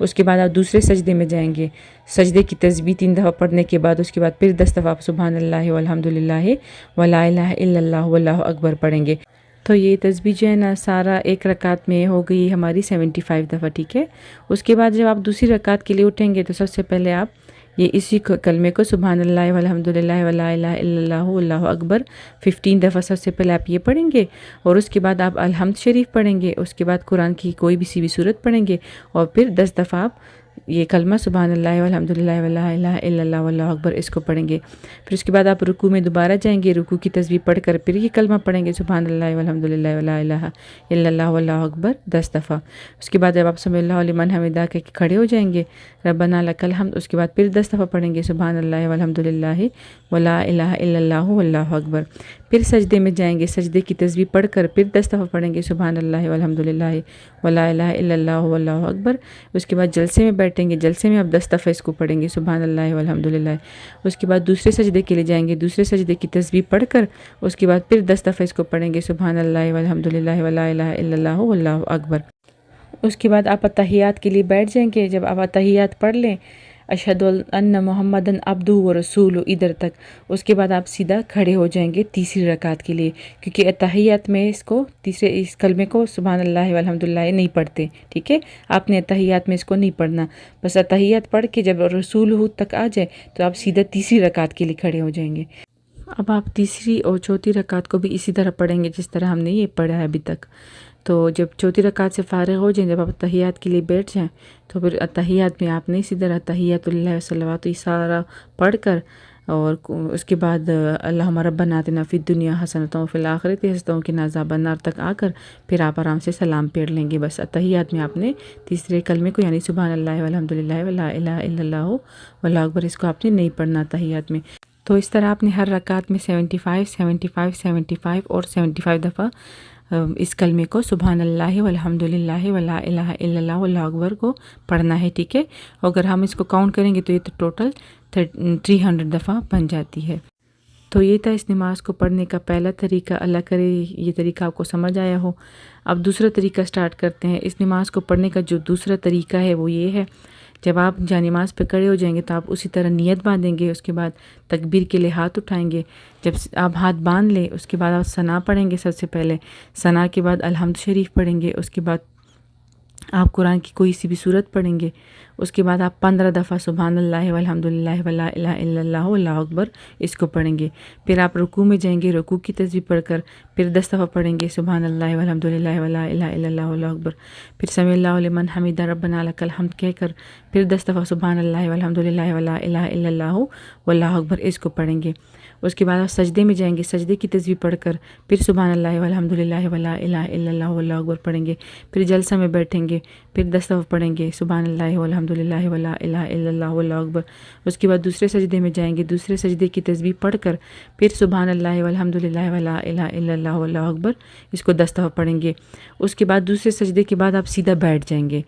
اس کے بعد آپ دوسرے سجدے میں جائیں گے، سجدے کی تسبیح 3 دفعہ پڑھنے کے بعد اس کے بعد پھر 10 دفعہ آپ سبحان اللہ والحمد للہ ولا الہ الا اللہ واللہ اکبر پڑھیں گے۔ تو یہ تسبیح جو ہے نا سارا ایک رکعت میں ہو گئی ہماری 75 دفعہ، ٹھیک ہے۔ اس کے بعد جب آپ دوسری رکعت کے لیے اٹھیں گے تو سب سے پہلے آپ یہ اسی کلمے کو سبحان اللہ والحمد للہ ولا الہ الا اللہ واللہ اکبر 15 دفعہ سب سے پہلے آپ یہ پڑھیں گے، اور اس کے بعد آپ الحمد شریف پڑھیں گے، اس کے بعد قرآن کی کوئی بھی سی بھی صورت پڑھیں گے، اور پھر 10 دفعہ آپ یہ کلمہ سبحان اللہ والحمد للہ ولا الہ الا اللہ واللہ اکبر اس کو پڑھیں گے۔ پھر اس کے بعد آپ رکوع میں دوبارہ جائیں گے، رکوع کی تسبیح پڑھ کر پھر یہ کلمہ پڑھیں گے سبحان اللہ والحمد للہ ولا الہ الا اللہ واللہ اکبر 10 دفعہ۔ اس کے بعد جب آپ سمع اللہ لمن حمدہ کہہ کے کھڑے ہو جائیں گے، ربنا لک الحمد، اس کے بعد پھر 10 دفعہ پڑھیں گے سبحان اللہ والحمد للہ ولا الہ الا اللہ واللہ اکبر۔ پھر سجدے میں جائیں گے، سجدے کی تسبیح پڑھ کر پھر 10 دفعہ پڑھیں گے سبحان اللہ والحمد للہ ولا الہ الا اللہ واللہ اکبر۔ اس کے بعد جلسے میں بیٹھیں گے، جلسے میں آپ 10 دفعہ اس کو پڑھیں گے سبحان اللہ والحمد للہ۔ اس کے بعد دوسرے سجدے کے لیے جائیں گے، دوسرے سجدے کی تسبیح پڑھ کر اس کے بعد پھر 10 دفعہ اس کو پڑھیں گے سبحان اللہ والحمد للہ ولا الہ الا اللہ واللہ اکبر۔ اس کے بعد آپ اتحیات کے لیے بیٹھ جائیں گے۔ جب آپ اتحیات پڑھ لیں اشہد ان محمدن عبدہ و رسولہ ادھر تک، اس کے بعد آپ سیدھا کھڑے ہو جائیں گے تیسری رکعت کے لیے، کیونکہ اتحیات میں اس کلمے کو سبحان اللہ والحمد للہ نہیں پڑھتے، ٹھیک ہے۔ آپ نے اتحیات میں اس کو نہیں پڑھنا، بس اتحیات پڑھ کے جب رسولہ تک آ جائے تو آپ سیدھا تیسری رکعت کے لیے کھڑے ہو جائیں گے۔ اب آپ تیسری اور چوتھی رکعت کو بھی اسی طرح پڑھیں گے جس طرح ہم نے یہ پڑھا ہے ابھی تک۔ تو جب چوتھی رکعت سے فارغ ہو جائیں، جب آپ اتحیات کے لیے بیٹھ جائیں تو پھر اتحیات میں آپ نے اسی طرح تحیات اللہ وصلوات یہ سارا پڑھ کر، اور اس کے بعد اللہم ربنا آتنا فی الدنیا حسنۃ وفی الآخرۃ حسنۃ وقنا عذاب النار تک آ کر پھر آپ آرام سے سلام پھیر لیں گے۔ بس اتحیات میں آپ نے تیسرے کلمے کو یعنی سبحان اللہ والحمد للہ ولا الہ الا اللہ واللہ اکبر اس کو آپ نے نہیں پڑھنا اتحیات میں۔ تو اس طرح آپ نے ہر رکعت میں 75 اور 75 دفعہ اس کلمے کو سبحان اللہ والحمد للہ ولا الہ الا اللہ واللہ اکبر کو پڑھنا ہے، ٹھیک ہے۔ اگر ہم اس کو کاؤنٹ کریں گے تو یہ تو ٹوٹل 300 دفعہ بن جاتی ہے۔ تو یہ تھا اس نماز کو پڑھنے کا پہلا طریقہ، اللہ کرے یہ طریقہ آپ کو سمجھ آیا ہو۔ اب دوسرا طریقہ سٹارٹ کرتے ہیں۔ اس نماز کو پڑھنے کا جو دوسرا طریقہ ہے وہ یہ ہے، جب آپ جا نماز پہ کھڑے ہو جائیں گے تو آپ اسی طرح نیت باندھیں گے، اس کے بعد تکبیر کے لیے ہاتھ اٹھائیں گے۔ جب آپ ہاتھ باندھ لیں اس کے بعد آپ ثنا پڑھیں گے، سب سے پہلے ثنا کے بعد الحمد شریف پڑھیں گے، اس کے بعد آپ قرآن کی کوئی سی بھی صورت پڑھیں گے، اس کے بعد آپ 15 دفعہ سبحان اللہ والحمد للہ ولا الہ الا اللہ واللہ اکبر اس کو پڑھیں گے۔ پھر آپ رکوع میں جائیں گے، رکوع کی تسبیح پڑھ کر پھر 10 دفعہ پڑھیں گے سبحان اللہ والحمد للہ ولا الہ الا اللہ واللہ اکبر۔ پھر سمع اللہ لمن حمدہ ربنا لک الحمد کہہ کر پھر 10 دفعہ سبحان اللہ والحمد للہ ولا الہ الا اللہ واللہ اکبر اس کو پڑھیں گے۔ اس کے بعد آپ سجدے میں جائیں گے، سجدے کی تسبیح پڑھ کر پھر سبحان اللہ والحمد للہ ولا الہ الا اللہ واللہ اکبر پڑھیں گے۔ پھر جلسہ میں بیٹھیں گے، پھر 10 دفعہ پڑھیں گے سبحان اللہ والحمد للہ ولا الہ الا اللہ واللہ اکبر۔ اس کے بعد دوسرے سجدے میں جائیں گے، دوسرے سجدے کی تسبیح پڑھ کر پھر سبحان اللہ والحمد للہ ولا الہ الا اللہ واللہ اکبر اس کو 10 دفعہ پڑھیں گے۔ اس کے بعد دوسرے سجدے کے بعد آپ سیدھا بیٹھ جائیں گے،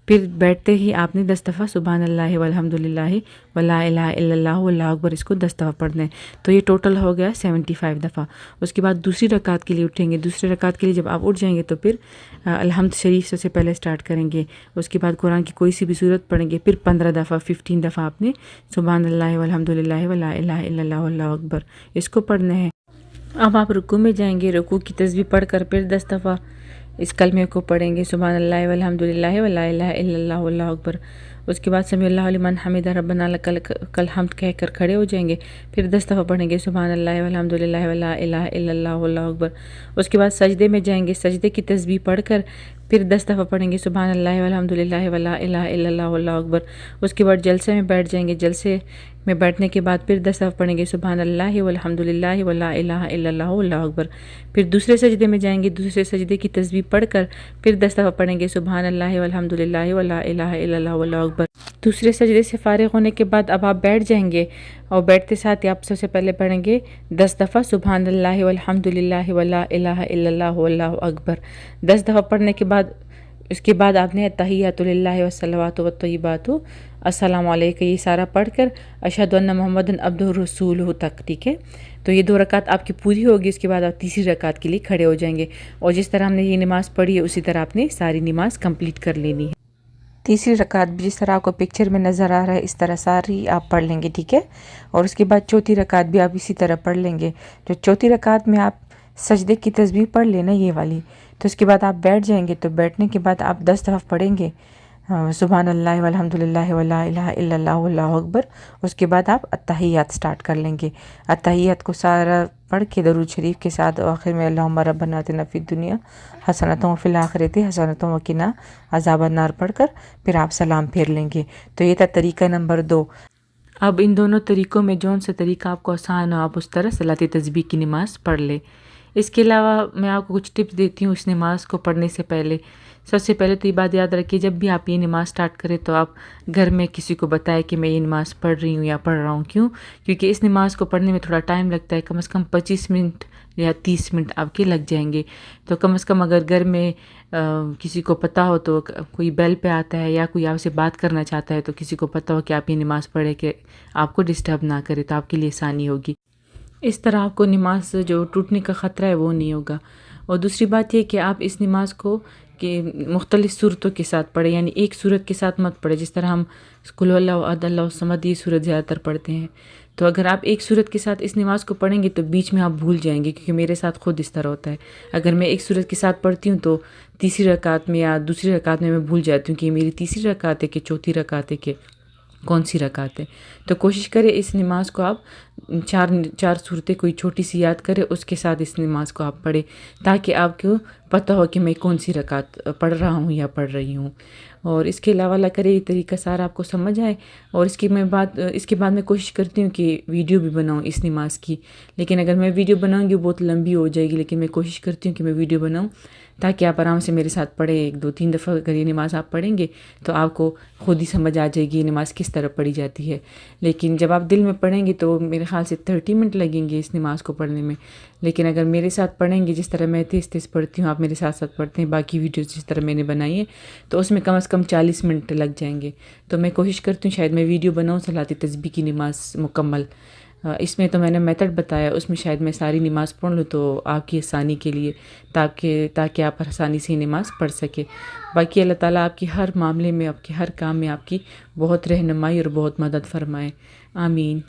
پھر بیٹھتے ہی آپ نے 10 دفعہ سبحان اللہ والحمد للہ ولا الہ الا اللہ واللہ اکبر اس کو 10 دفعہ پڑھنا ہے۔ تو یہ ٹوٹل ہو گیا 75 دفعہ۔ اس کے بعد دوسری رکعت کے لیے اٹھیں گے، دوسری رکعت کے لیے جب آپ اٹھ جائیں گے تو پھر الحمد شریف سے پہلے سٹارٹ کریں گے، اس کے بعد قرآن کی کوئی سی بھی صورت پڑھیں گے، پھر 15 دفعہ 15 دفعہ آپ نے سبحان اللہ والحمد للہ ولا الہ الا اللہ واللہ اکبر اس کو پڑھنا ہے۔ اب آپ رکوع میں جائیں گے، رکوع کی تسبیح پڑھ کر پھر 10 دفعہ اس کلمے کو پڑھیں گے سبحان اللہ والحمد للہ ولا الہ الا اللہ واللہ اکبر۔ اس کے بعد سمع اللہ لمن حمدہ ربنا لک الحمد کہہ کر کھڑے ہو جائیں گے، پھر 10 دفعہ پڑھیں گے سبحان اللہ والحمد للہ ولا الہ الا اللہ واللہ اکبر۔ اس کے بعد سجدے میں جائیں گے، سجدے کی تسبیح پڑھ کر پھر 10 دفعہ پڑھیں گے سبحان اللہ والحمد للہ ولا الہ الا اللہ واللہ اکبر۔ اس کے بعد جلسے میں بیٹھ جائیں گے، جلسے میں بیٹھنے کے بعد پھر 10 دفعہ پڑھیں گے سبحان اللہ والحمد للہ ولا الہ الا اللہ واللہ اکبر۔ پھر دوسرے سجدے میں جائیں گے، دوسرے سجدے کی تسبیح پڑھ کر پھر 10 دفعہ پڑھیں گے سبحان اللہ والحمد للہ ولا الہ الا اللہ واللہ اکبر۔ دوسرے سجدے سے فارغ ہونے کے بعد اب آپ بیٹھ جائیں گے، اور بیٹھتے ساتھ ہی آپ سب سے پہلے پڑھیں گے 10 دفعہ سبحان اللہ والحمد للہ ولا الہ الا اللہ واللہ اکبر۔ 10 دفعہ پڑھنے کے بعد اس کے بعد آپ نے التحیات للہ والصلوات والطیبات السلام علیکم یہ سارا پڑھ کر اشہد ان محمدن عبدہ رسولہ تک، ٹھیک ہے۔ تو یہ 2 رکعت آپ کی پوری ہوگی، اس کے بعد آپ تیسری رکعت کے لیے کھڑے ہو جائیں گے، اور جس طرح ہم نے یہ نماز پڑھی ہے اسی طرح آپ نے ساری نماز کمپلیٹ کر لینی ہے۔ تیسری رکعت بھی جس طرح آپ کو پکچر میں نظر آ رہا ہے اس طرح ساری آپ پڑھ لیں گے، ٹھیک ہے. اور اس کے بعد چوتھی رکعت بھی آپ اسی طرح پڑھ لیں گے. جو چوتھی رکعت میں آپ سجدے کی تسبیح پڑھ لینا یہ والی، تو اس کے بعد آپ بیٹھ جائیں گے. تو بیٹھنے کے بعد آپ 10 دفعہ پڑھیں گے سبحان اللہ والحمد للہ ولا الہ الا اللہ واللہ اکبر. اس کے بعد آپ التحیات سٹارٹ کر لیں گے. التحیات کو سارا پڑھ کے درود شریف کے ساتھ آخر میں اللہم ربنا آتنا فی الدنیا حسنۃ وفی الآخرۃ حسنۃ وقنا عذاب النار پڑھ کر پھر آپ سلام پھیر لیں گے. تو یہ تھا طریقہ نمبر 2. اب ان دونوں طریقوں میں جون سا طریقہ آپ کو آسان ہو آپ اس طرح صلاۃ تسبیح کی نماز پڑھ لیں. اس کے علاوہ میں آپ کو کچھ ٹپس دیتی ہوں اس نماز کو پڑھنے سے پہلے. سب سے پہلے تو یہ بات یاد رکھیے جب بھی آپ یہ نماز سٹارٹ کریں تو آپ گھر میں کسی کو بتائیں کہ میں یہ نماز پڑھ رہی ہوں یا پڑھ رہا ہوں. کیونکہ اس نماز کو پڑھنے میں تھوڑا ٹائم لگتا ہے، کم از کم 25 منٹ یا 30 منٹ آپ کے لگ جائیں گے. تو کم از کم اگر گھر میں کسی کو پتہ ہو تو کوئی بیل پہ آتا ہے یا کوئی آپ سے بات کرنا چاہتا ہے تو کسی کو پتہ ہو کہ آپ یہ نماز پڑھیں کہ آپ کو ڈسٹرب نہ کرے تو آپ کے لیے آسانی ہوگی. اس طرح آپ کو نماز جو ٹوٹنے کا خطرہ ہے وہ نہیں ہوگا. اور دوسری بات یہ کہ آپ اس نماز کو کہ مختلف صورتوں کے ساتھ پڑھیں، یعنی ایک صورت کے ساتھ مت پڑھیں. جس طرح ہم قل هو اللہ احد اللہ الصمد یہ صورت زیادہ تر پڑھتے ہیں، تو اگر آپ ایک صورت کے ساتھ اس نماز کو پڑھیں گے تو بیچ میں آپ بھول جائیں گے. کیونکہ میرے ساتھ خود اس طرح ہوتا ہے، اگر میں ایک صورت کے ساتھ پڑھتی ہوں تو تیسری رکعت میں یا دوسری رکعت میں بھول جاتی ہوں کہ یہ میری تیسری رکعت ہے کہ چوتھی رکعت ہے کہ کون سی رکعت ہے. تو کوشش کریں اس نماز کو آپ چار صورتیں کوئی چھوٹی سی یاد کریں اس کے ساتھ اس نماز کو آپ پڑھیں تاکہ آپ کو پتہ ہو کہ میں کون سی رکعت پڑھ رہا ہوں یا پڑھ رہی ہوں. اور اس کے علاوہ اللہ کرے یہ طریقہ سارا آپ کو سمجھ آئے. اور اس کے بعد میں کوشش کرتی ہوں کہ ویڈیو بھی بناؤں اس نماز کی. لیکن اگر میں ویڈیو بناؤں گی بہت لمبی ہو جائے گی، لیکن میں کوشش کرتی ہوں کہ میں ویڈیو بناؤں تاکہ آپ آرام سے میرے ساتھ پڑھیں. 1 2 3 دفعہ اگر یہ نماز آپ پڑھیں گے تو آپ کو خود ہی سمجھ آ جائے گی یہ نماز کس طرح پڑھی جاتی ہے. لیکن جب آپ دل میں پڑھیں گے تو میرے خیال سے 30 منٹ لگیں گے اس نماز کو پڑھنے میں. لیکن اگر میرے ساتھ پڑھیں گے جس طرح میں تیز تیز پڑھتی ہوں، آپ میرے ساتھ ساتھ پڑھتے ہیں باقی ویڈیوز جس طرح میں نے بنائی ہے تو اس میں کم از کم 40 منٹ لگ جائیں گے. تو میں کوشش کرتی ہوں شاید میں ویڈیو بناؤں صلاۃ تسبیح کی نماز مکمل. اس میں تو میں نے میتھڈ بتایا، اس میں شاید میں ساری نماز پڑھ لوں تو آپ کی آسانی کے لیے تاکہ آپ آسانی سے نماز پڑھ سکے. باقی اللہ تعالیٰ آپ کی ہر معاملے میں، آپ کے ہر کام میں آپ کی بہت رہنمائی اور بہت مدد فرمائے. آمین.